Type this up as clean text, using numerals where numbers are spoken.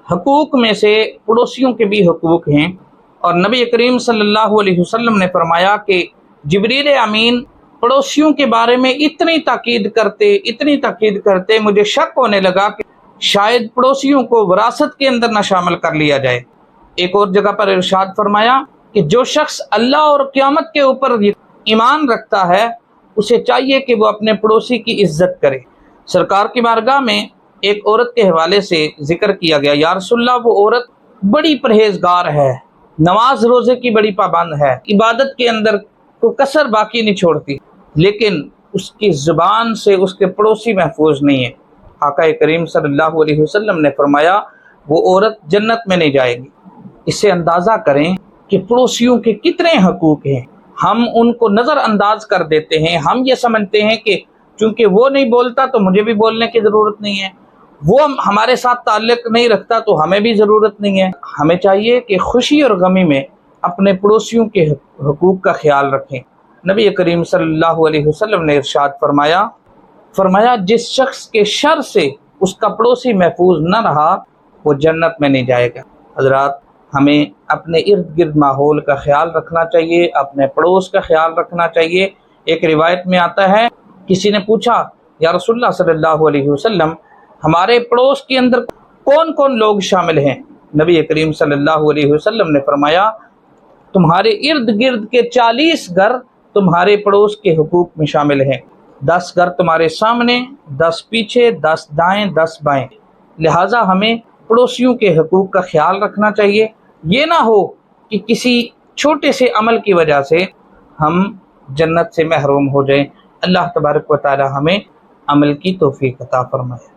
حقوق میں سے پڑوسیوں کے بھی حقوق ہیں، اور نبی کریم صلی اللہ علیہ وسلم نے فرمایا کہ جبریل امین پڑوسیوں کے بارے میں اتنی تاکید کرتے مجھے شک ہونے لگا کہ شاید پڑوسیوں کو وراثت کے اندر نہ شامل کر لیا جائے۔ ایک اور جگہ پر ارشاد فرمایا کہ جو شخص اللہ اور قیامت کے اوپر ایمان رکھتا ہے اسے چاہیے کہ وہ اپنے پڑوسی کی عزت کرے۔ سرکار کی بارگاہ میں ایک عورت کے حوالے سے ذکر کیا گیا، یا رسول اللہ وہ عورت بڑی پرہیزگار ہے، نماز روزے کی بڑی پابند ہے، عبادت کے اندر کوئی کسر باقی نہیں چھوڑتی، لیکن اس کی زبان سے اس کے پڑوسی محفوظ نہیں ہے۔ آقا کریم صلی اللہ علیہ وسلم نے فرمایا وہ عورت جنت میں نہیں جائے گی۔ اس سے اندازہ کریں کہ پڑوسیوں کے کتنے حقوق ہیں، ہم ان کو نظر انداز کر دیتے ہیں۔ ہم یہ سمجھتے ہیں کہ چونکہ وہ نہیں بولتا تو مجھے بھی بولنے کی ضرورت نہیں ہے، وہ ہمارے ساتھ تعلق نہیں رکھتا تو ہمیں بھی ضرورت نہیں ہے۔ ہمیں چاہیے کہ خوشی اور غمی میں اپنے پڑوسیوں کے حقوق کا خیال رکھیں۔ نبی کریم صلی اللہ علیہ وسلم نے ارشاد فرمایا جس شخص کے شر سے اس کا پڑوسی محفوظ نہ رہا وہ جنت میں نہیں جائے گا۔ حضرات، ہمیں اپنے ارد گرد ماحول کا خیال رکھنا چاہیے، اپنے پڑوس کا خیال رکھنا چاہیے۔ ایک روایت میں آتا ہے، کسی نے پوچھا یا رسول اللہ صلی اللہ علیہ وسلم ہمارے پڑوس کے اندر کون کون لوگ شامل ہیں؟ نبی کریم صلی اللہ علیہ وسلم نے فرمایا تمہارے ارد گرد کے 40 گھر تمہارے پڑوس کے حقوق میں شامل ہیں، 10 گھر تمہارے سامنے، 10 پیچھے، 10 دائیں، 10 بائیں۔ لہٰذا ہمیں پڑوسیوں کے حقوق کا خیال رکھنا چاہیے۔ یہ نہ ہو کہ کسی چھوٹے سے عمل کی وجہ سے ہم جنت سے محروم ہو جائیں۔ اللہ تبارک و تعالی ہمیں عمل کی توفیق عطا فرمائے۔